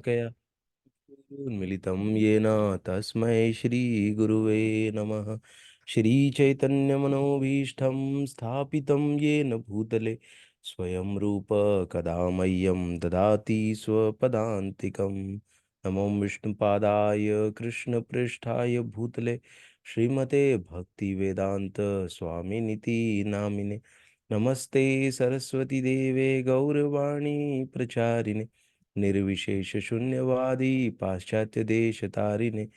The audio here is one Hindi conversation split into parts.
कया उन्मिलितं येन तस्मै श्रीगुरुवे नमः। श्रीचैतन्यमनोभीष्टं स्थापितं येन भूतले स्वयं रूप कदा मह्यं ददाति स्वपदान्तिकं। नमो विष्णुपादाय कृष्णपृष्ठाय भूतले श्रीमते भक्तिवेदान्त स्वामिनिति नामिने। नमस्ते सरस्वती देवे गौरवाणी प्रचारिणे निर्विशेष शून्यवादी पाश्चात्य देश तारिणे।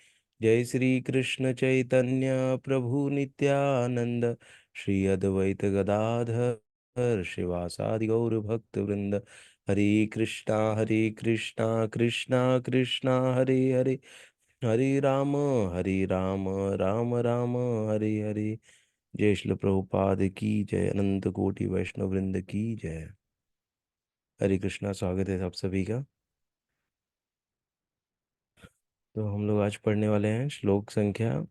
जय श्री कृष्ण चैतन्य प्रभु नित्यानंद श्री अद्वैत गदाधर श्रीवासादि गौर भक्त वृंद। हरे कृष्णा कृष्णा कृष्णा हरे हरे, हरे राम राम राम हरे हरे। जय श्री प्रभुपाद की जय, अनंत कोटि वैष्णव वृंद की जय। हरे कृष्णा, स्वागत है आप सभी का। तो हम लोग आज पढ़ने वाले हैं श्लोक संख्या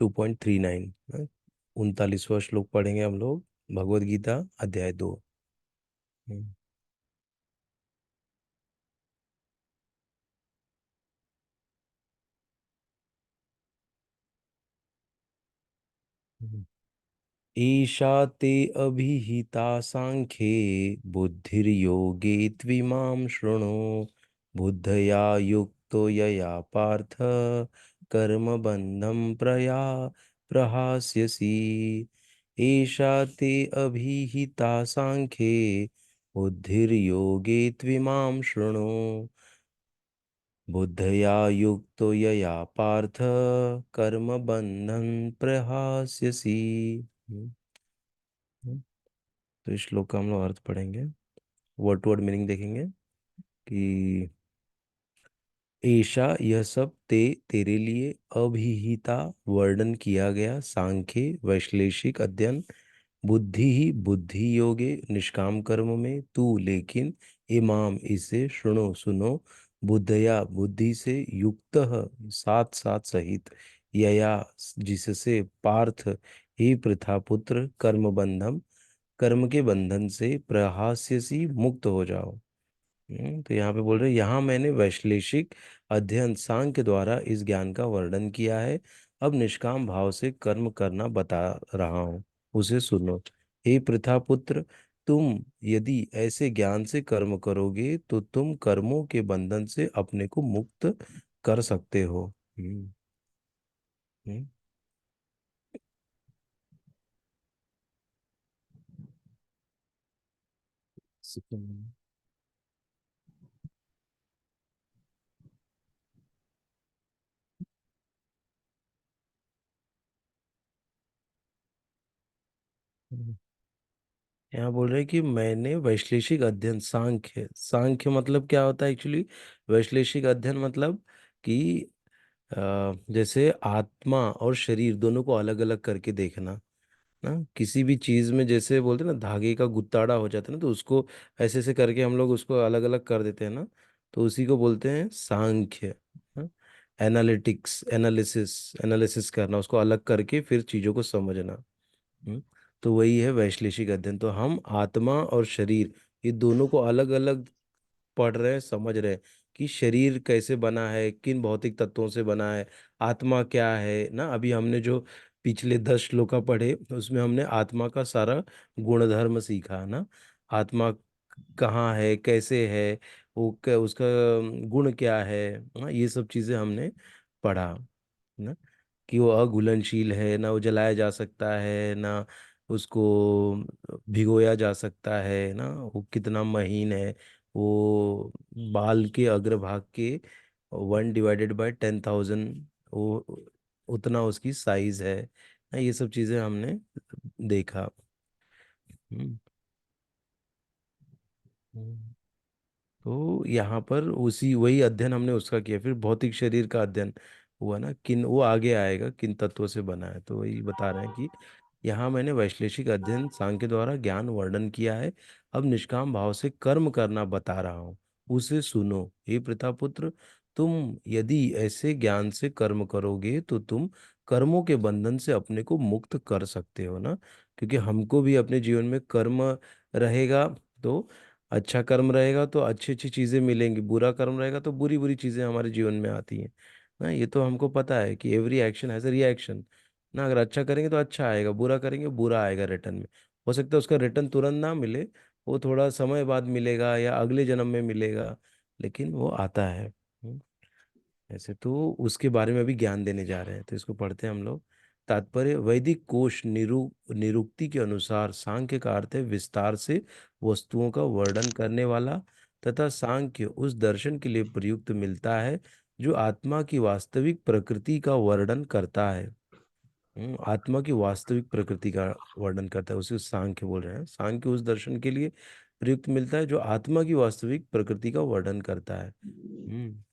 2.39। 39वां श्लोक पढ़ेंगे हम लोग, भगवद गीता अध्याय 2। हम्म, हम्म। ईशा ते अभिहिता सांख्ये बुद्धिर्योगे त्विमां शृणु। बुद्धया युक्तो यया पार्थ कर्मबन्धं प्रहास्यसि। ईशा ते अभिहिता सांख्ये बुद्धिर्योगे त्विमां शृणु। बुद्धया युक्तो यया पार्थ कर्मबन्धं प्रहास्यसि। हम्म, हम्म। तो इस श्लोक का हम लोग अर्थ पढ़ेंगे, वर्ड टू वर्ड मीनिंग देखेंगे कि ऐसा यह सब तेरे लिए अभिहिता वर्णन किया गया सांख्य वैश्लेषिक अध्ययन। बुद्धि ही बुद्धि योगे निष्काम कर्म में तू लेकिन इमाम इसे सुनो सुनो। बुद्धया बुद्धि से युक्त साथ साथ सहित यया जिससे पार्थ ही प्रथा पुत्र कर्म बंधम कर्म के बंधन से प्रहास्यसी मुक्त हो जाओ। तो यहाँ पे बोल रहे, यहाँ मैंने वैश्लेषिक अध्ययन सांख्य द्वारा इस ज्ञान का वर्णन किया है। अब निष्काम भाव से कर्म करना बता रहा हूँ, उसे सुनो। हे पृथा पुत्र, तुम यदि ऐसे ज्ञान से कर्म करोगे तो तुम कर्मों के बंधन से अपने को मुक्त कर सकते हो। हम्म, हम्म, हम्म। यहाँ बोल रहे हैं कि मैंने वैश्लेषिक अध्ययन सांख्य, सांख्य मतलब क्या होता है एक्चुअली। वैश्लेषिक अध्ययन मतलब कि जैसे आत्मा और शरीर दोनों को अलग अलग करके देखना ना। किसी भी चीज में जैसे बोलते हैं ना, धागे का गुत्ताड़ा हो जाता है ना, तो उसको ऐसे ऐसे करके हम लोग उसको अलग अलग कर देते हैं ना। तो उसी को बोलते हैं सांख्य। एनालिटिक्स, एनालिसिस, एनालिसिस करना, उसको अलग करके फिर चीजों को समझना। हम्म, तो वही है वैश्लेषिक अध्ययन। तो हम आत्मा और शरीर ये दोनों को अलग अलग पढ़ रहे हैं, समझ रहे हैं कि शरीर कैसे बना है, किन भौतिक तत्वों से बना है, आत्मा क्या है ना। अभी हमने जो पिछले 10 श्लोका पढ़े उसमें हमने आत्मा का सारा गुणधर्म सीखा ना। आत्मा कहाँ है, कैसे है, वो उसका गुण क्या है ना, ये सब चीजें हमने पढ़ा ना। कि वो अघुलनशील है ना, वो जलाया जा सकता है ना, उसको भिगोया जा सकता है ना, वो कितना महीन है, वो बाल के अग्रभाग के 1/10,000 वो उतना उसकी साइज है ना। ये सब चीजें हमने देखा। हम्म, हम्म। तो यहाँ पर उसी वही अध्ययन हमने उसका किया। फिर भौतिक शरीर का अध्ययन हुआ ना, किन वो आगे आएगा किन तत्वों से बना है। तो वही बता रहे हैं कि यहाँ मैंने वैश्लेषिक अध्ययन सांख्य द्वारा ज्ञान वर्णन किया है। अब निष्काम भाव से कर्म करना बता रहा हूँ, उसे सुनो। हे प्रतापुत्र, तुम यदि ऐसे ज्ञान से कर्म करोगे तो तुम कर्मों के बंधन से अपने को मुक्त कर सकते हो ना। क्योंकि हमको भी अपने जीवन में कर्म रहेगा तो अच्छा कर्म रहेगा तो अच्छी अच्छी चीजें मिलेंगी, बुरा कर्म रहेगा तो बुरी बुरी चीजें हमारे जीवन में आती हैं ना। ये तो हमको पता है कि every action has a reaction ना। अगर अच्छा करेंगे तो अच्छा आएगा, बुरा करेंगे बुरा आएगा रिटर्न में। हो सकता है उसका रिटर्न तुरंत ना मिले, वो थोड़ा समय बाद मिलेगा या अगले जन्म में मिलेगा, लेकिन वो आता है। ऐसे तो उसके बारे में भी ज्ञान देने जा रहे हैं, तो इसको पढ़ते हैं हम लोग। तात्पर्य: वैदिक कोश निरुक्ति के अनुसार सांख्य का अर्थ है विस्तार से वस्तुओं का वर्णन करने वाला, तथा सांख्य उस दर्शन के लिए प्रयुक्त मिलता है जो आत्मा की वास्तविक प्रकृति का वर्णन करता है। आत्मा की वास्तविक प्रकृति का वर्णन करता है, उसे सांख्य बोल रहे हैं। सांख्य उस दर्शन के लिए प्रयुक्त मिलता है जो आत्मा की वास्तविक प्रकृति का वर्णन करता है। हम्म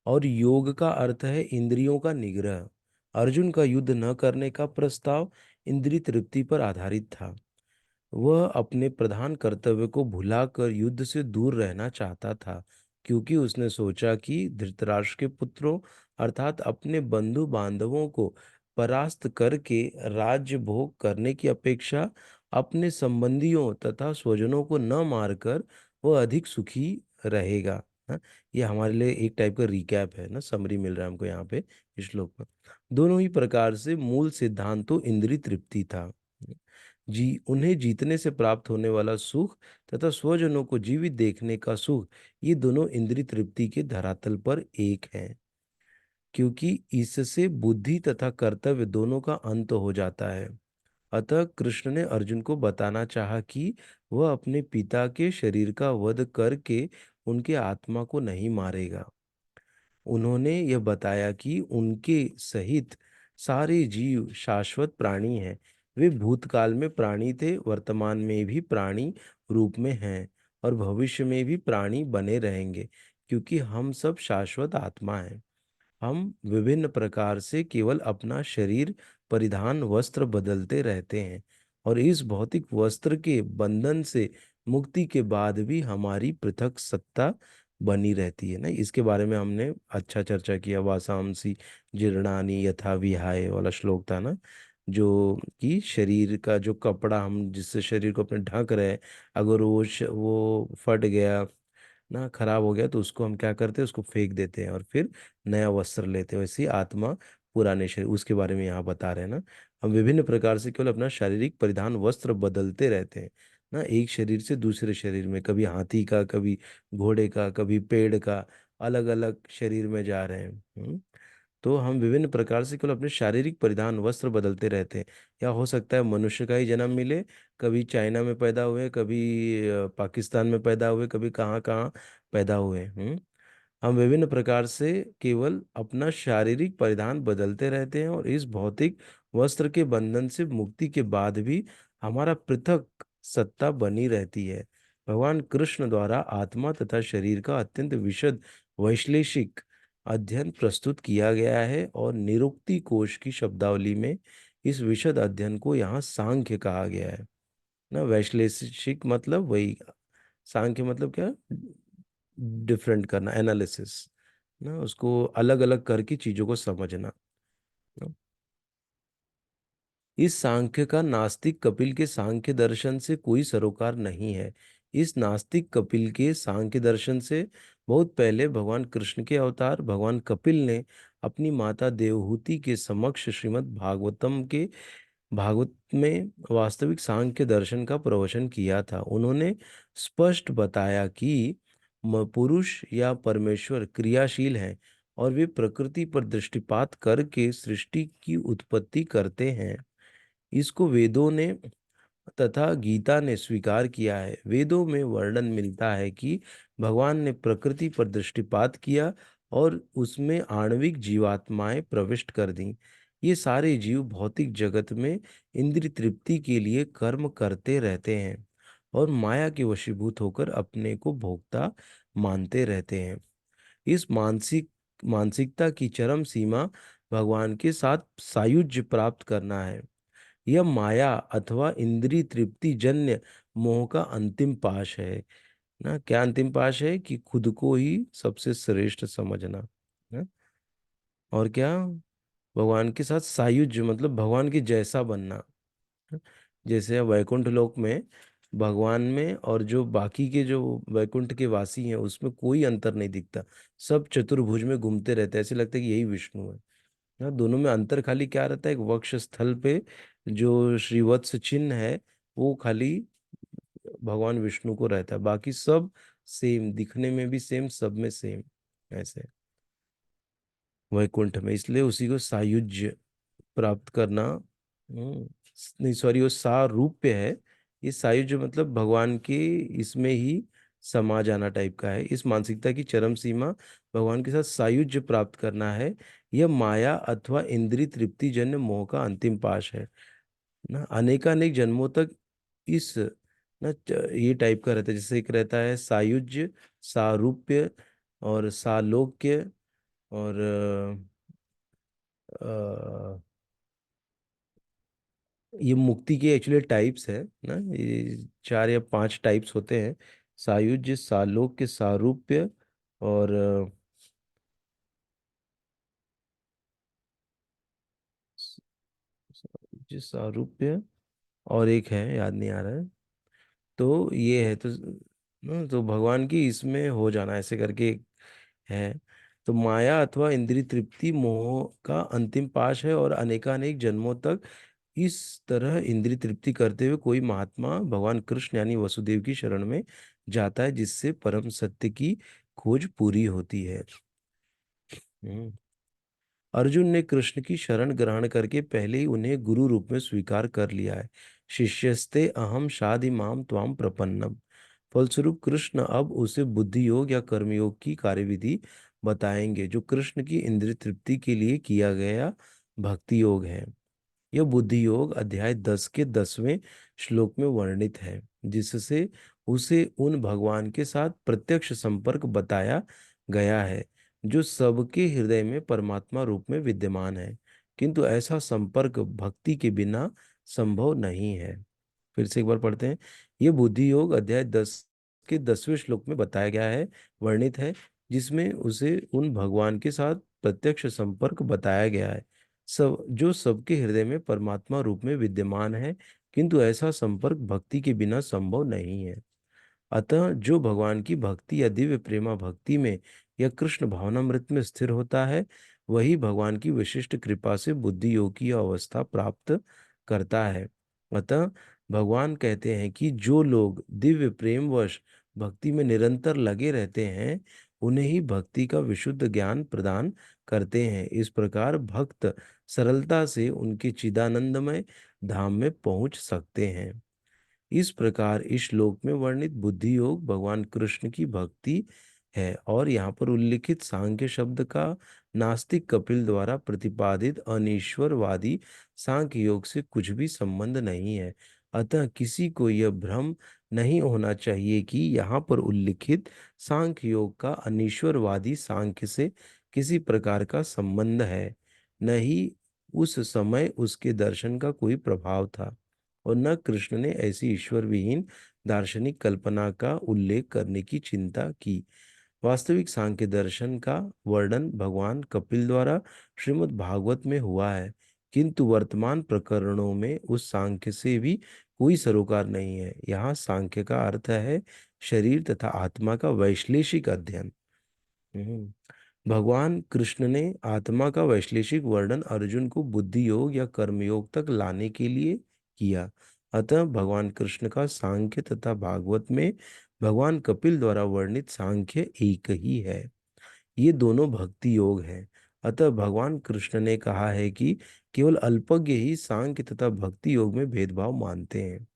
और योग का अर्थ है इंद्रियों का निग्रह। अर्जुन का युद्ध न करने का प्रस्ताव इंद्रिय तृप्ति पर आधारित था। वह अपने प्रधान कर्तव्य को भुलाकर युद्ध से दूर रहना चाहता था, क्योंकि उसने सोचा कि धृतराष्ट्र के पुत्रों अर्थात अपने बंधु बांधवों को परास्त करके राज्य भोग करने की अपेक्षा अपने संबंधियों तथा स्वजनों को न मारकर वह अधिक सुखी रहेगा। हाँ, ये हमारे लिए एक टाइप का रिकैप है ना, समरी मिल रहा है हमको यहाँ पे इस श्लोक में। दोनों ही प्रकार से मूल सिद्धांत तो इंद्रिय तृप्ति था। उन्हें जीतने से प्राप्त होने वाला सुख तथा स्वजनों को जीवित देखने का सुख, ये दोनों इंद्रिय तृप्ति के धरातल पर एक हैं, क्योंकि इससे बुद्धि तथा कर्तव्य दोनों का अंत हो जाता है। अतः कृष्ण ने अर्जुन को बताना चाहा कि वह अपने पिता के शरीर का वध करके उनके आत्मा को नहीं मारेगा। उन्होंने यह बताया कि उनके सहित सारे जीव शाश्वत प्राणी हैं। वे भूतकाल में प्राणी थे, वर्तमान में भी प्राणी रूप में हैं और भविष्य में भी प्राणी बने रहेंगे, क्योंकि हम सब शाश्वत आत्मा हैं। हम विभिन्न प्रकार से केवल अपना शरीर परिधान वस्त्र बदलते रहते हैं, और इस भौतिक वस्त्र के बंधन से मुक्ति के बाद भी हमारी पृथक सत्ता बनी रहती है ना। इसके बारे में हमने अच्छा चर्चा किया, वासांसी जीर्णानि यथा विहाय वाला श्लोक था ना, जो कि शरीर का जो कपड़ा हम जिससे शरीर को अपने ढक रहे हैं, अगर वो फट गया ना, खराब हो गया, तो उसको हम क्या करते हैं, उसको फेंक देते हैं और फिर नया वस्त्र लेते हैं। वैसे ही आत्मा पुराने शरीर, उसके बारे में यहाँ बता रहे हैं ना। हम विभिन्न प्रकार से केवल अपना शारीरिक परिधान वस्त्र बदलते रहते हैं ना, एक शरीर से दूसरे शरीर में, कभी हाथी का, कभी घोड़े का, कभी पेड़ का, अलग अलग शरीर में जा रहे हैं। तो हम विभिन्न प्रकार से केवल अपने शारीरिक परिधान वस्त्र बदलते रहते हैं। या हो सकता है मनुष्य का ही जन्म मिले, कभी चाइना में पैदा हुए, कभी पाकिस्तान में पैदा हुए, कभी कहाँ कहाँ पैदा हुए। हम विभिन्न प्रकार से केवल अपना शारीरिक परिधान बदलते रहते हैं, और इस भौतिक वस्त्र के बंधन से मुक्ति के बाद भी हमारा पृथक सत्ता बनी रहती है। भगवान कृष्ण द्वारा आत्मा तथा शरीर का अत्यंत विशद वैश्लेषिक अध्ययन प्रस्तुत किया गया है, और निरुक्ति कोश की शब्दावली में इस विशद अध्ययन को यहाँ सांख्य कहा गया है ना। वैश्लेषिक मतलब वही, सांख्य मतलब क्या, डिफरेंट करना, एनालिसिस ना, उसको अलग अलग करके चीजों को समझना ना। इस सांख्य का नास्तिक कपिल के सांख्य दर्शन से कोई सरोकार नहीं है। इस नास्तिक कपिल के सांख्य दर्शन से बहुत पहले भगवान कृष्ण के अवतार भगवान कपिल ने अपनी माता देवहूति के समक्ष श्रीमद् भागवत में वास्तविक सांख्य दर्शन का प्रवचन किया था। उन्होंने स्पष्ट बताया कि पुरुष या परमेश्वर क्रियाशील हैं, और वे प्रकृति पर दृष्टिपात करके सृष्टि की उत्पत्ति करते हैं। इसको वेदों ने तथा गीता ने स्वीकार किया है। वेदों में वर्णन मिलता है कि भगवान ने प्रकृति पर दृष्टिपात किया और उसमें आणविक जीवात्माएं प्रविष्ट कर दी। ये सारे जीव भौतिक जगत में इंद्रिय तृप्ति के लिए कर्म करते रहते हैं, और माया के वशीभूत होकर अपने को भोक्ता मानते रहते हैं। इस मानसिकता की चरम सीमा भगवान के साथ सायुज्य प्राप्त करना है। यह माया अथवा इंद्रिय तृप्ति जन्य मोह का अंतिम पाश है ना। क्या अंतिम पाश है कि खुद को ही सबसे श्रेष्ठ समझना ना। और क्या, भगवान के साथ सायुज्य मतलब भगवान के जैसा बनना। जैसे वैकुंठ लोक में भगवान में और जो बाकी के जो वैकुंठ के वासी हैं उसमें कोई अंतर नहीं दिखता। सब चतुर्भुज में घूमते रहते हैं, ऐसे लगता है कि यही विष्णु है। हाँ, दोनों में अंतर खाली क्या रहता है, एक वक्ष स्थल पे जो श्रीवत्स चिन्ह है वो खाली भगवान विष्णु को रहता है, बाकी सब सेम, दिखने में भी सेम, सब में सेम ऐसे वैकुंठ में। इसलिए उसी को सायुज्य प्राप्त करना। नहीं सॉरी, वो सारूप्य है। ये सायुज्य मतलब भगवान के इसमें ही समा जाना टाइप का है। इस मानसिकता की चरम सीमा भगवान के साथ सायुज्य प्राप्त करना है। यह माया अथवा इंद्रिय तृप्ति जन्य मोह का अंतिम पाश है ना। अनेकानेक जन्मों तक इस ये टाइप का रहता है। जैसे एक रहता है सायुज्य, सारूप्य और सालोक्य और ये मुक्ति के एक्चुअली टाइप्स है ना। ये 4 या 5 टाइप्स होते हैं। सायुज्य, सालोक्य, सारूप्य और सायुज्य, सारूप्य और एक है याद नहीं आ रहा है। तो ये है तो तो भगवान की इसमें हो जाना ऐसे करके है। तो माया अथवा इंद्रिय तृप्ति मोह का अंतिम पाश है, और अनेकानेक जन्मों तक इस तरह इंद्रिय तृप्ति करते हुए कोई महात्मा भगवान कृष्ण यानी वसुदेव की शरण में जाता है, जिससे परम सत्य की खोज पूरी होती है। हम्म। अर्जुन ने कृष्ण की शरण ग्रहण करके पहले ही उन्हें गुरु रूप में स्वीकार कर लिया है। शिष्यस्ते अहम शाधि माम त्वाम प्रपन्नम। फलस्वरूप कृष्ण अब उसे बुद्धि योग या कर्मयोग की कार्यविधि बताएंगे, जो कृष्ण की इंद्रिय तृप्ति के लिए किया गया भक्ति योग है। यह बुद्धि योग अध्याय 10 के 10वें श्लोक में वर्णित है, जिससे उसे उन भगवान के साथ प्रत्यक्ष संपर्क बताया गया है जो सबके हृदय में परमात्मा रूप में विद्यमान है। किंतु ऐसा संपर्क भक्ति के बिना संभव नहीं है। फिर से एक बार पढ़ते हैं। ये बुद्धि योग अध्याय 10 के 10वें श्लोक में बताया गया है, वर्णित है, जिसमें उसे उन भगवान के साथ प्रत्यक्ष संपर्क बताया गया है, सब जो सबके हृदय में परमात्मा रूप में विद्यमान है। किंतु ऐसा संपर्क भक्ति के बिना संभव नहीं है। अतः जो भगवान की भक्ति या दिव्य प्रेमा भक्ति में या कृष्ण भावनामृत में स्थिर होता है, वही भगवान की विशिष्ट कृपा से बुद्धि योग की अवस्था प्राप्त करता है। अतः भगवान कहते हैं कि जो लोग दिव्य प्रेमवश भक्ति में निरंतर लगे रहते हैं, उन्हें ही भक्ति का विशुद्ध ज्ञान प्रदान करते हैं। इस प्रकार भक्त सरलता से उनके चिदानंदमय धाम में पहुंच सकते हैं। इस प्रकार इस श्लोक में वर्णित बुद्धि योग भगवान कृष्ण की भक्ति है, और यहाँ पर उल्लिखित सांख्य शब्द का नास्तिक कपिल द्वारा प्रतिपादित अनीश्वरवादी सांख्य योग से कुछ भी संबंध नहीं है। अतः किसी को यह भ्रम नहीं होना चाहिए कि यहाँ पर उल्लिखित सांख्य योग का अनीश्वरवादी सांख्य से किसी प्रकार का संबंध है। न ही उस समय उसके दर्शन का कोई प्रभाव था, और न कृष्ण ने ऐसी ईश्वर विहीन दार्शनिक कल्पना का उल्लेख करने की चिंता की। वास्तविक सांख्य दर्शन का वर्णन भगवान कपिल द्वारा श्रीमद् भागवत में हुआ है, किंतु वर्तमान प्रकरणों में उस सांख्य से भी कोई सरोकार नहीं है। यहाँ सांख्य का अर्थ है शरीर तथा आत्मा का वैश्लेषिक अध्ययन। हम्म। भगवान कृष्ण ने आत्मा का वैश्लेषिक वर्णन अर्जुन को बुद्धि योग या कर्म योग तक लाने के लिए किया। अतः भगवान कृष्ण का सांख्य तथा भागवत में भगवान कपिल द्वारा वर्णित सांख्य एक ही है। ये दोनों भक्ति योग हैं। अतः भगवान कृष्ण ने कहा है कि केवल अल्पज्ञ ही सांख्य तथा भक्ति योग में भेदभाव मानते हैं।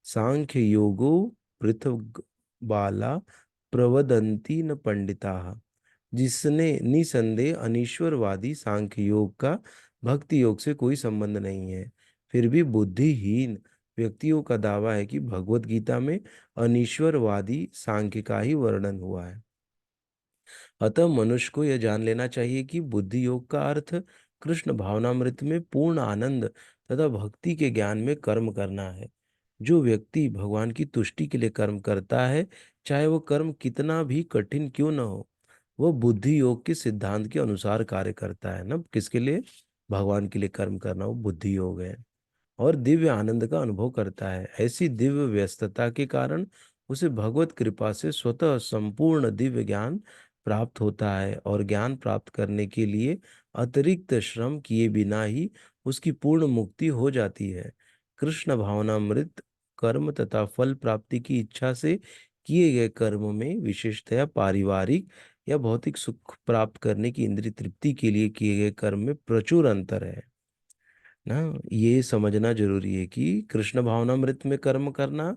सांख्य योगो पृथक बाला प्रवदंती न पंडिता। जिसने निसंदेह अनीश्वरवादी सांख्य योग का भक्ति योग से कोई संबंध नहीं है। फिर भी बुद्धिहीन व्यक्तियों का दावा है कि भगवत गीता में अनीश्वरवादी सांख्य का ही वर्णन हुआ है। अतः मनुष्य को यह जान लेना चाहिए कि बुद्धि योग का अर्थ कृष्ण भावनामृत में पूर्ण आनंद तथा भक्ति के ज्ञान में कर्म करना है। जो व्यक्ति भगवान की तुष्टि के लिए कर्म करता है, चाहे वह कर्म कितना भी कठिन क्यों न हो, वह बुद्धि योग के सिद्धांत के अनुसार कार्य करता है ना। किसके लिए? भगवान के लिए कर्म करना वो बुद्धि योग है। और दिव्य आनंद का अनुभव करता है। ऐसी दिव्य व्यस्तता के कारण उसे भगवत कृपा से स्वतः संपूर्ण दिव्य ज्ञान प्राप्त होता है, और ज्ञान प्राप्त करने के लिए अतिरिक्त श्रम किए बिना ही उसकी पूर्ण मुक्ति हो जाती है। कृष्ण भावनामृत कर्म तथा फल प्राप्ति की इच्छा से किए गए कर्म में विशेषतया पारिवारिक या भौतिक सुख प्राप्त करने की इंद्रिय तृप्ति के लिए किए गए कर्म में प्रचुर अंतर है ना। ये समझना जरूरी है कि कृष्ण भावनामृत में कर्म करना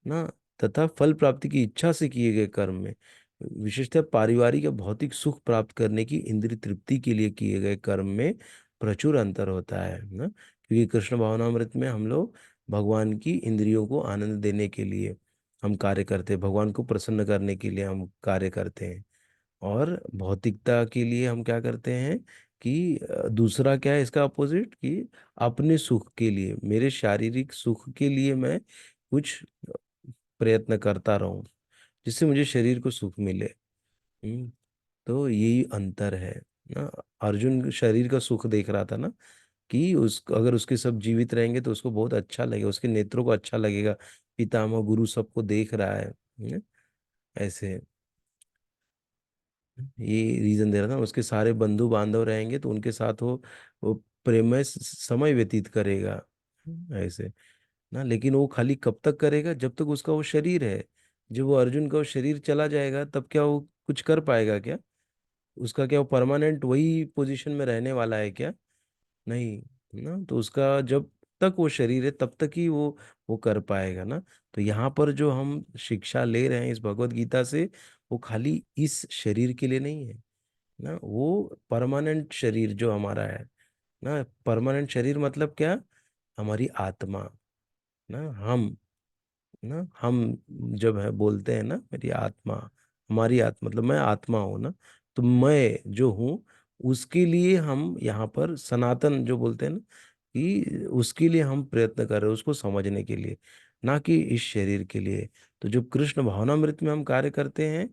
ना, तथा फल प्राप्ति की इच्छा से किए गए कर्म में, विशेषतः पारिवारिक या भौतिक सुख प्राप्त करने की इंद्रिय तृप्ति के लिए किए गए कर्म में प्रचुर अंतर होता है ना। क्योंकि कृष्ण भावनामृत में हम लोग भगवान की इंद्रियों को आनंद देने के लिए हम कार्य करते हैं, भगवान को प्रसन्न करने के लिए हम कार्य करते हैं। और भौतिकता के लिए हम क्या करते हैं कि दूसरा क्या है इसका अपोजिट, कि अपने सुख के लिए, मेरे शारीरिक सुख के लिए मैं कुछ प्रयत्न करता रहूं जिससे मुझे शरीर को सुख मिले। हम्म, तो यही अंतर है ना। अर्जुन शरीर का सुख देख रहा था ना, कि उस अगर उसके सब जीवित रहेंगे तो उसको बहुत अच्छा लगेगा, उसके नेत्रों को अच्छा लगेगा, पितामह गुरु सबको देख रहा है। ऐसे ये रीजन दे रहा था, उसके सारे बंधु बांधव रहेंगे तो उनके साथ वो प्रेममय समय व्यतीत करेगा। ऐसे ना, लेकिन वो खाली कब तक करेगा, जब तक उसका वो शरीर है। जब वो अर्जुन का वो शरीर चला जाएगा तब क्या वो कुछ कर पाएगा क्या? उसका क्या वो परमानेंट वही पोजीशन में रहने वाला है क्या? नहीं ना। तो उसका जब तक वो शरीर है तब तक ही वो कर पाएगा ना। तो यहाँ पर जो हम शिक्षा ले रहे हैं इस भगवत गीता से, वो खाली इस शरीर के लिए नहीं है ना। वो परमानेंट शरीर जो हमारा है ना, परमानेंट शरीर मतलब क्या, हमारी आत्मा ना। हम जब है बोलते हैं ना मेरी आत्मा, हमारी आत्मा मतलब मैं आत्मा हूँ ना। तो मैं जो हूँ उसके लिए हम यहाँ पर सनातन जो बोलते हैं ना, कि उसके लिए हम प्रयत्न कर रहे हैं, उसको समझने के लिए, ना कि इस शरीर के लिए। तो जो कृष्ण भावनामृत में हम कार्य करते हैं,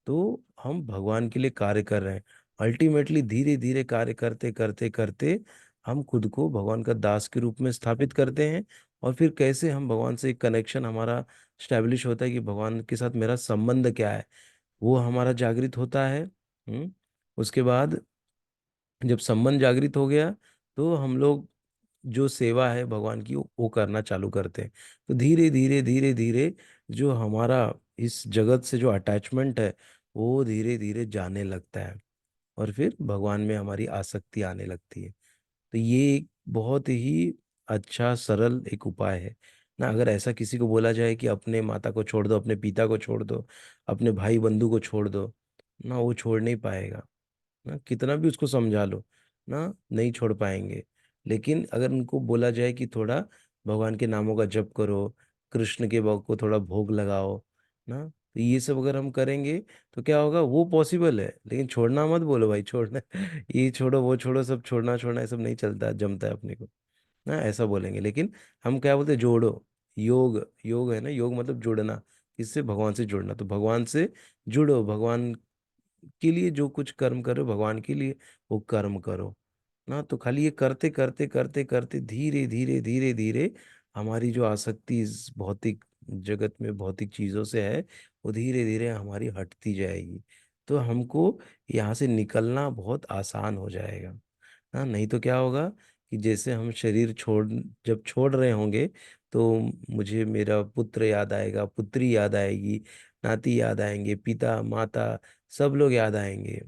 तो हम भगवान के लिए कार्य कर रहे हैं। अल्टीमेटली धीरे धीरे कार्य करते करते करते हम खुद को भगवान का दास के रूप में स्थापित करते हैं। और फिर कैसे हम भगवान से एक कनेक्शन हमारा स्टैब्लिश होता है कि भगवान के साथ मेरा संबंध क्या है, वो हमारा जागृत होता है। उसके बाद जब संबंध जागृत हो गया, तो हम लोग जो सेवा है भगवान की वो करना चालू करते हैं। तो धीरे धीरे धीरे धीरे जो हमारा इस जगत से जो अटैचमेंट है वो धीरे धीरे जाने लगता है, और फिर भगवान में हमारी आसक्ति आने लगती है। तो ये एक बहुत ही अच्छा सरल एक उपाय है ना। अगर ऐसा किसी को बोला जाए कि अपने माता को छोड़ दो, अपने पिता को छोड़ दो, अपने भाई बंधु को छोड़ दो ना, वो छोड़ नहीं पाएगा ना, कितना भी उसको समझा लो ना, नहीं छोड़ पाएंगे। लेकिन अगर उनको बोला जाए कि थोड़ा भगवान के नामों का जप करो, कृष्ण के भोग को थोड़ा भोग लगाओ ना, तो ये सब अगर हम करेंगे तो क्या होगा, वो पॉसिबल है। लेकिन छोड़ना मत बोलो भाई, छोड़ना ये छोड़ो वो छोड़ो, सब छोड़ना छोड़ना ये सब नहीं चलता जमता है अपने को ना, ऐसा बोलेंगे। लेकिन हम क्या बोलते हैं, जोड़ो। योग, योग है ना, योग मतलब जुड़ना, इससे भगवान से जुड़ना। तो भगवान से जुड़ो, भगवान के लिए जो कुछ कर्म करो भगवान के लिए वो कर्म करो ना। तो खाली ये करते करते करते करते धीरे धीरे धीरे धीरे हमारी जो आसक्ति इस भौतिक जगत में भौतिक चीजों से है वो धीरे धीरे हमारी हटती जाएगी। तो हमको यहाँ से निकलना बहुत आसान हो जाएगा ना। नहीं तो क्या होगा कि जैसे हम शरीर जब छोड़ रहे होंगे, तो मुझे मेरा पुत्र याद आएगा, पुत्री याद आएगी, नाती याद आएंगे, पिता माता सब लोग याद आएंगे।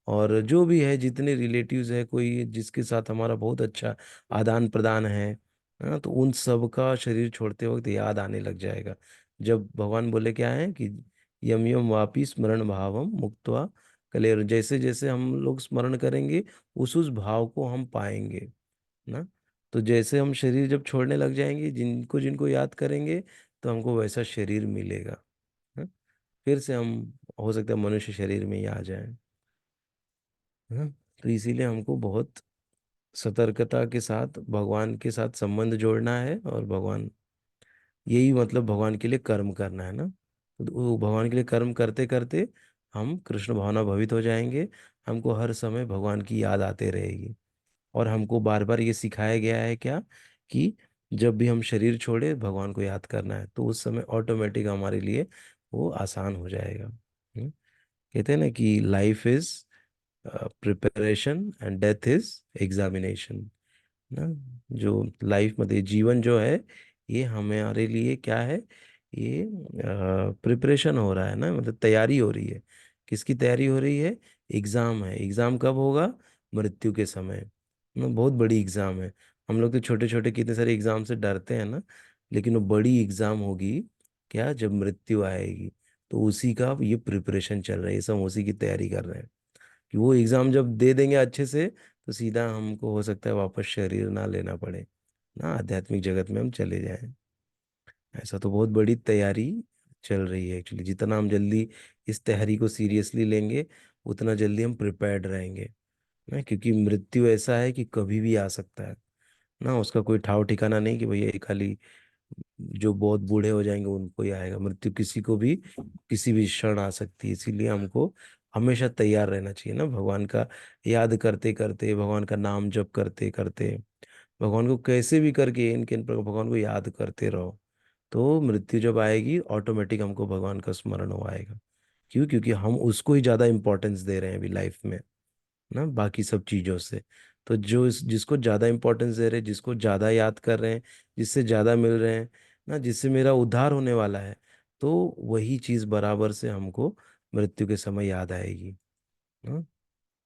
और जो भी है जितने रिलेटिव्स है, कोई जिसके साथ हमारा बहुत अच्छा आदान प्रदान है, तो उन सब का शरीर छोड़ते वक्त याद आने लग जाएगा। जब भगवान बोले क्या है कि यम यम वापी स्मरण भावम मुक्त्वा कलेर, जैसे जैसे हम लोग स्मरण करेंगे उस भाव को हम पाएंगे ना। तो जैसे हम शरीर जब छोड़ने लग जाएंगे, जिनको जिनको याद करेंगे, तो हमको वैसा शरीर मिलेगा। हाँ? फिर से हम हो सकता है मनुष्य शरीर में ही आ जाएं। हाँ? तो इसीलिए हमको बहुत सतर्कता के साथ भगवान के साथ संबंध जोड़ना है, और भगवान यही मतलब भगवान के लिए कर्म करना है ना। तो वो भगवान के लिए कर्म करते करते हम कृष्ण भावना भवित हो जाएंगे। हमको हर समय भगवान की याद आते रहेगी। और हमको बार बार ये सिखाया गया है क्या, कि जब भी हम शरीर छोड़े भगवान को याद करना है, तो उस समय ऑटोमेटिक हमारे लिए वो आसान हो जाएगा। कहते हैं ना कि life is preparation and death is examination ना। जो लाइफ मतलब जीवन जो है, ये हमारे लिए क्या है, ये प्रिपरेशन हो रहा है ना, मतलब तैयारी हो रही है। किसकी तैयारी हो रही है? एग्जाम है। एग्जाम कब होगा? मृत्यु के समय ना। बहुत बड़ी एग्जाम है। हम लोग तो छोटे छोटे कितने सारे एग्जाम से डरते हैं ना, लेकिन वो बड़ी एग्जाम होगी क्या, जब मृत्यु आएगी। तो उसी का ये प्रिपरेशन चल रहा है, ये सब उसी की तैयारी कर रहे हैं कि वो एग्जाम जब दे देंगे अच्छे से, तो सीधा हमको हो सकता है वापस शरीर ना लेना पड़े ना, आध्यात्मिक जगत में हम चले जाएं। ऐसा तो बहुत बड़ी तैयारी चल रही है एक्चुअली। जितना हम जल्दी इस तैयारी को सीरियसली लेंगे, उतना जल्दी हम प्रिपेयर्ड रहेंगे ना। क्योंकि मृत्यु ऐसा है कि कभी भी आ सकता है ना, उसका कोई ठाव ठिकाना नहीं कि भैया ये खाली जो बहुत बूढ़े हो जाएंगे उनको ही आएगा। मृत्यु किसी को भी किसी भी क्षण आ सकती है। इसीलिए हमको हमेशा तैयार रहना चाहिए ना, भगवान का याद करते करते, भगवान का नाम जप करते करते, भगवान को कैसे भी करके इनके इन प्रकार भगवान को याद करते रहो। तो मृत्यु जब आएगी ऑटोमेटिक हमको भगवान का स्मरण हो आएगा। क्यों? क्योंकि हम उसको ही ज्यादा इंपॉर्टेंस दे रहे हैं अभी लाइफ में ना, बाकी सब चीजों से। तो जो जिसको ज्यादा इंपॉर्टेंस दे रहे हैं, जिसको ज्यादा याद कर रहे हैं, जिससे ज्यादा मिल रहे हैं ना, जिससे मेरा उद्धार होने वाला है, तो वही चीज बराबर से हमको मृत्यु के समय याद आएगी ना।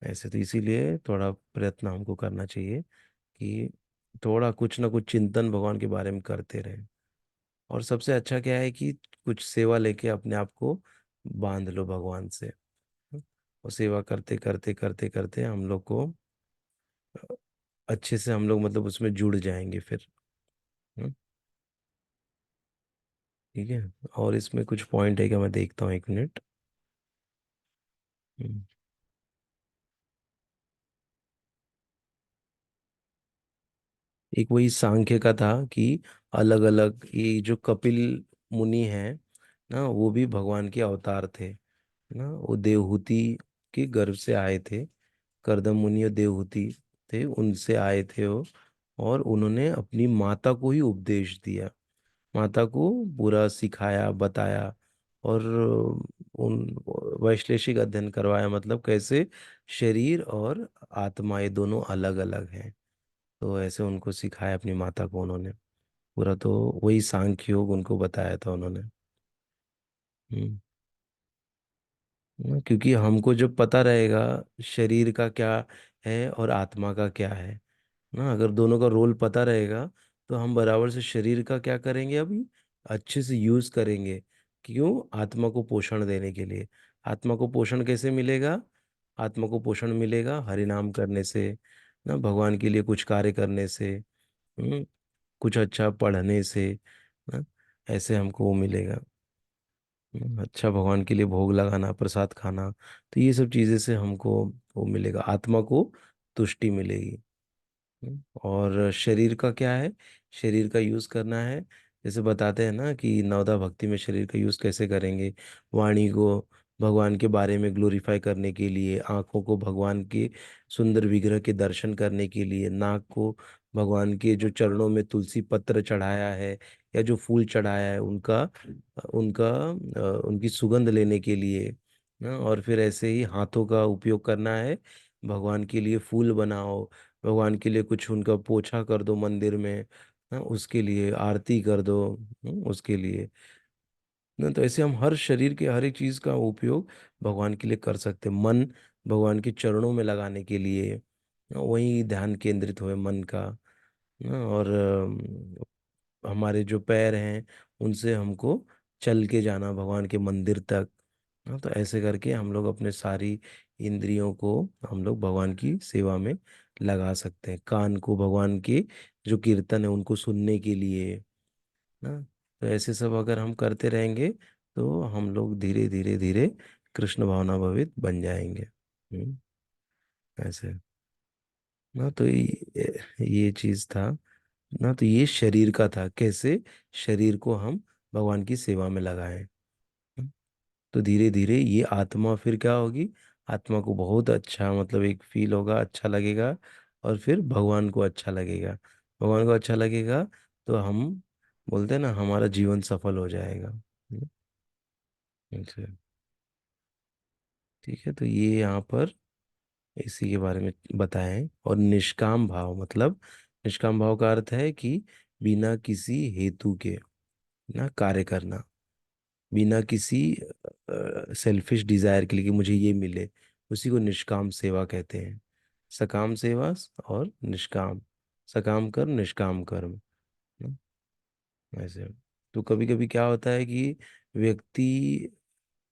ऐसे तो इसीलिए थोड़ा प्रयत्न हमको करना चाहिए कि थोड़ा कुछ ना कुछ चिंतन भगवान के बारे में करते रहें। और सबसे अच्छा क्या है कि कुछ सेवा लेके अपने आप को बांध लो भगवान से। और सेवा करते करते करते करते हम लोग को अच्छे से हम लोग मतलब उसमें जुड़ जाएंगे फिर। हम्म, ठीक है। और इसमें कुछ पॉइंट है क्या, मैं देखता हूँ, एक मिनट। हम्म, एक वही सांख्य का था कि अलग अलग ये जो कपिल मुनि हैं ना, वो भी भगवान के अवतार थे ना। वो देवहूति के गर्भ से आए थे। करदम मुनि और देवहूति थे, उनसे आए थे वो। और उन्होंने अपनी माता को ही उपदेश दिया, माता को पूरा सिखाया बताया। और उन वैश्लेषिक अध्ययन करवाया, मतलब कैसे शरीर और आत्मा ये दोनों अलग अलग हैं। तो ऐसे उनको सिखाया अपनी माता को उन्होंने पूरा। तो वही सांख्य योग उनको बताया था उन्होंने। हम्म। क्योंकि हमको जब पता रहेगा शरीर का क्या है और आत्मा का क्या है ना, अगर दोनों का रोल पता रहेगा, तो हम बराबर से शरीर का क्या करेंगे अभी, अच्छे से यूज करेंगे। क्यों? आत्मा को पोषण देने के लिए। आत्मा को पोषण कैसे मिलेगा? आत्मा को पोषण मिलेगा हरि नाम करने से ना, भगवान के लिए कुछ कार्य करने से, कुछ अच्छा पढ़ने से ना, ऐसे हमको वो मिलेगा। अच्छा भगवान के लिए भोग लगाना, प्रसाद खाना, तो ये सब चीजें से हमको वो मिलेगा, आत्मा को तुष्टि मिलेगी। और शरीर का क्या है? शरीर का यूज करना है। जैसे बताते हैं ना कि नवदा भक्ति में शरीर का यूज कैसे करेंगे। वाणी को भगवान के बारे में ग्लोरीफाई करने के लिए, आंखों को भगवान के सुंदर विग्रह के दर्शन करने के लिए, नाक को भगवान के जो चरणों में तुलसी पत्र चढ़ाया है या जो फूल चढ़ाया है उनका उनका उनकी सुगंध लेने के लिए ना। और फिर ऐसे ही हाथों का उपयोग करना है, भगवान के लिए फूल बनाओ, भगवान के लिए कुछ उनका पोछा कर दो मंदिर में ना, उसके लिए आरती कर दो, उसके लिए ना। तो ऐसे हम हर शरीर के हर एक चीज का उपयोग भगवान के लिए कर सकते हैं। मन भगवान के चरणों में लगाने के लिए ना, वही ध्यान केंद्रित हुए मन का ना। और हमारे जो पैर हैं उनसे हमको चल के जाना भगवान के मंदिर तक ना। तो ऐसे करके हम लोग अपने सारी इंद्रियों को हम लोग भगवान की सेवा में लगा सकते हैं। कान को भगवान के जो कीर्तन है उनको सुनने के लिए ना। तो ऐसे सब अगर हम करते रहेंगे, तो हम लोग धीरे धीरे धीरे कृष्ण भावना भवित बन जाएंगे। ऐसे ना। तो ये चीज था ना। तो ये शरीर का था, कैसे शरीर को हम भगवान की सेवा में लगाएं। हम्म, तो धीरे धीरे ये आत्मा फिर क्या होगी, आत्मा को बहुत अच्छा मतलब एक फील होगा, अच्छा लगेगा। और फिर भगवान को अच्छा लगेगा। भगवान को अच्छा लगेगा तो हम बोलते हैं ना, हमारा जीवन सफल हो जाएगा। अच्छा, ठीक है, तो ये यहाँ पर इसी के बारे में बताएं। और निष्काम भाव मतलब, निष्काम भाव का अर्थ है कि बिना किसी हेतु के ना कार्य करना, बिना किसी सेल्फिश डिजायर के लिए कि मुझे ये मिले, उसी को निष्काम सेवा कहते हैं। सकाम सेवा और निष्काम, सकाम कर्म निष्काम कर्म ना, ऐसे। तो कभी कभी क्या होता है कि व्यक्ति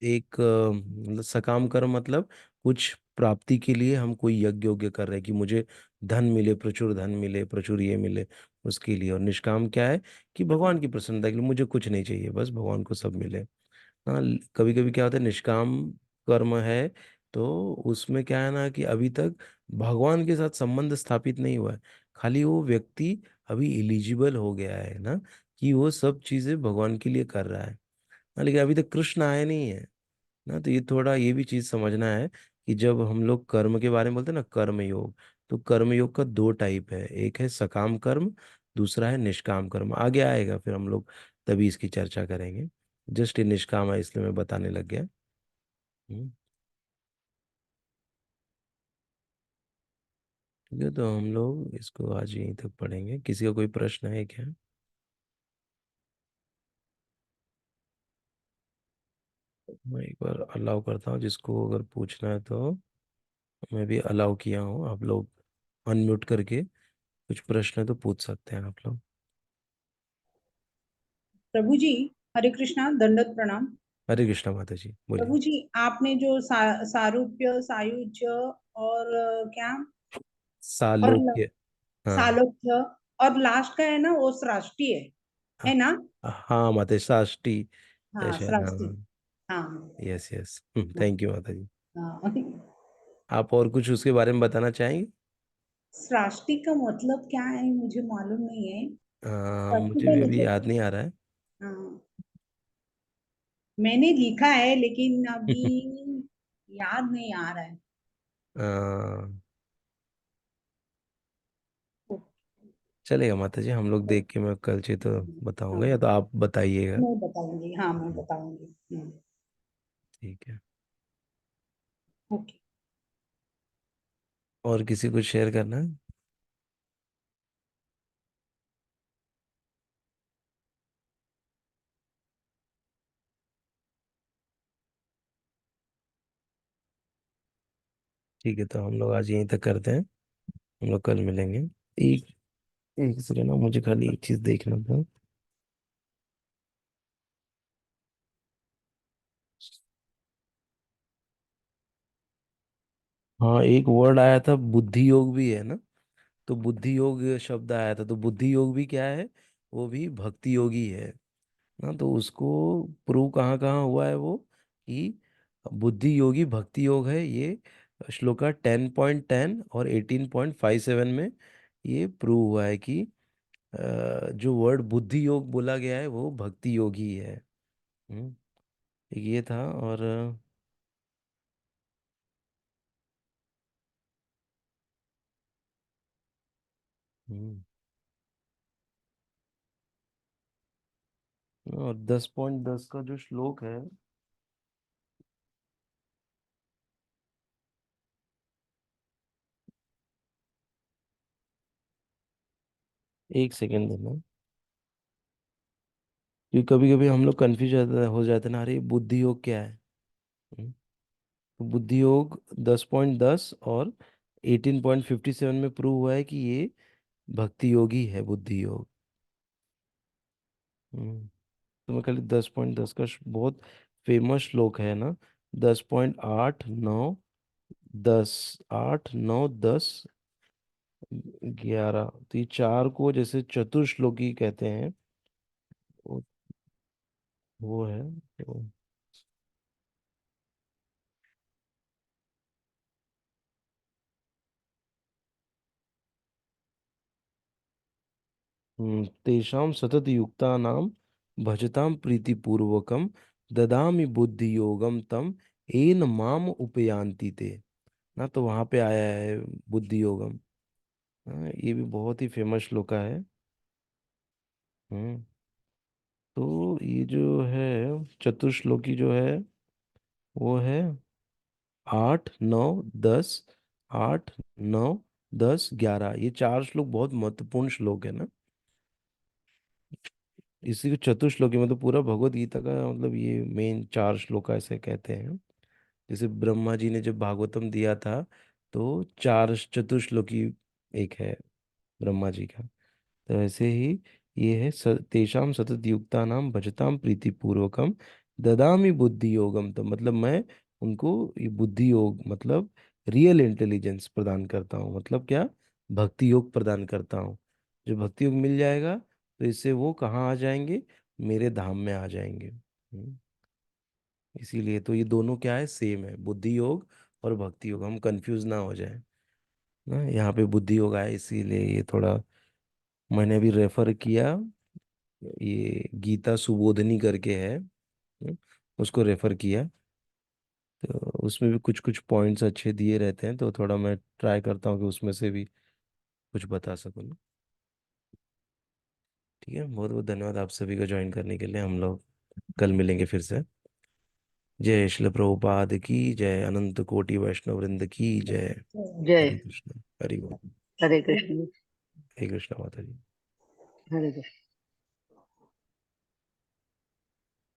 एक मतलब सकाम कर्म मतलब कुछ प्राप्ति के लिए हम कोई यज्ञ योग्य कर रहे हैं कि मुझे धन मिले, प्रचुर धन मिले, प्रचुर ये मिले, उसके लिए। और निष्काम क्या है कि भगवान की प्रसन्नता के लिए मुझे कुछ नहीं चाहिए, बस भगवान को सब मिले। हाँ, कभी कभी क्या होता है निष्काम कर्म है तो उसमें क्या है ना कि अभी तक भगवान के साथ संबंध स्थापित नहीं हुआ है, खाली वो व्यक्ति अभी एलिजिबल हो गया है ना, कि वो सब चीजें भगवान के लिए कर रहा है। हाँ, लेकिन अभी तक कृष्ण आए नहीं है ना। तो ये थोड़ा ये भी चीज समझना है कि जब हम लोग कर्म के बारे में बोलते हैं ना, कर्म योग, तो कर्म योग का दो टाइप है, एक है सकाम कर्म, दूसरा है निष्काम कर्म। आगे आएगा फिर हम लोग तभी इसकी चर्चा करेंगे। जस्ट ये निष्काम है इसलिए मैं बताने लग गया। हम्म, ठीक है, तो हम लोग इसको आज यहीं तक पढ़ेंगे। किसी का कोई प्रश्न है क्या? मैं एक बार अलाउ करता हूँ जिसको अगर पूछना है तो। मैं भी अलाउ किया हूँ, आप लोग अनम्यूट करके कुछ प्रश्न है तो पूछ सकते हैं आप लोग। प्रभु जी, हरे कृष्णा, दंडवत प्रणाम। हरे कृष्णा माता जी, बोलिए। प्रभु जी, आपने जो सारूप्य, सायुज्य और क्या, और सालोक्य। हाँ। सालोक्य, और लास्ट का है ना वो सृष्टि है ना? हाँ माता जी, साष्टी है हाँ, शायद, हाँ सृष्टि। हाँ। हाँ यस यस, हाँ थैंक यू माता जी। हाँ। आप और कुछ उसके बारे में बताना चाहेंगे? सृष्टि का मतलब क्या है मुझे मालूम नहीं है। मुझे भी सृष्टि अभी मतलब, याद नहीं आ रहा हाँ, मैंने लिखा है लेकिन अभी है। याद नहीं आ रहा है। चलेगा माता जी, हम लोग देख के मैं कल से तो बताऊंगा, या हाँ, तो आप बताइएगा। मैं बताऊंगी, हाँ मैं हम्म, बताऊंगी। ठीक है। ओके। और किसी को शेयर करना है? ठीक है, तो हम लोग आज यहीं तक करते हैं। हम लोग कल मिलेंगे। एक एक सेकेंड ना, मुझे खाली एक चीज देखना था। हाँ, एक वर्ड आया था बुद्धि योग भी है ना, तो बुद्धि योग शब्द आया था, तो बुद्धि योग भी क्या है, वो भी भक्ति योगी है ना। तो उसको प्रूव कहाँ कहाँ हुआ है वो, कि बुद्धि योगी भक्ति योग है, ये श्लोका 10.10 और 18.57 में ये प्रूव हुआ है कि जो वर्ड बुद्धि योग बोला गया है वो भक्ति योग ही है। एक ये था। और हम्म, और 10.10 का जो श्लोक है, एक सेकेंड देना, क्योंकि कभी कभी हम लोग कंफ्यूज हो जाते हैं ना, अरे बुद्धि योग क्या है। तो बुद्धि योग 10.10 और 18.57 में प्रूव हुआ है कि ये भक्ति योगी है बुद्धि योग। तो मैं खाली 10.10 का बहुत फेमस श्लोक है ना, 10.8 9, 10 8 9 10 11, तो ये चार को जैसे चतुर्श्लोकी कहते हैं। वो वो है तो, 'तेषां सततयुक्तानां भजतां प्रीतिपूर्वकं ददामि बुद्धि योगम तम येन माम उपयान्ति ते। ना, तो वहां पे आया है बुद्धि योगम। हाँ, ये भी बहुत ही फेमस श्लोका है। हम्म। तो ये जो है चतुश्लोकी जो है वो है 8 9 10। 8 9 10 11, ये चार श्लोक बहुत महत्वपूर्ण श्लोक है ना। इसी को चतुश्लोकी मतलब पूरा भगवत गीता का मतलब ये मेन चार श्लोक ऐसे कहते हैं। जैसे ब्रह्मा जी ने जब भागवतम दिया था तो चार चतुश्लोकी एक है ब्रह्मा जी का। तो ऐसे ही ये है तेषाम सतत युक्ता नाम भजताम प्रीति पूर्वकम ददामि बुद्धि योगम। तो मतलब मैं उनको ये बुद्धि योग मतलब रियल इंटेलिजेंस प्रदान करता हूँ। मतलब क्या, भक्ति योग प्रदान करता हूँ। जो भक्ति योग मिल जाएगा तो इससे वो कहाँ आ जाएंगे, मेरे धाम में आ जाएंगे। इसीलिए तो ये दोनों क्या है, सेम है, बुद्धि योग और भक्ति योग, हम कंफ्यूज ना हो जाए ना। यहाँ पे बुद्धि योग आया इसीलिए ये थोड़ा मैंने अभी रेफर किया। ये गीता सुबोधनी करके है, उसको रेफर किया। तो उसमें भी कुछ कुछ पॉइंट्स अच्छे दिए रहते हैं, तो थोड़ा मैं ट्राई करता हूँ कि उसमें से भी कुछ बता सकूँ ना। ठीक है, बहुत बहुत धन्यवाद आप सभी को ज्वाइन करने के लिए। हम लोग कल मिलेंगे फिर से। जय श्री प्रभुपाद की जय, अनंत कोटि वैष्णव वृंद की जय। जय। हरे कृष्ण, हरि बोल। हरे कृष्ण। हरे कृष्ण माता जी। हरे कृष्ण।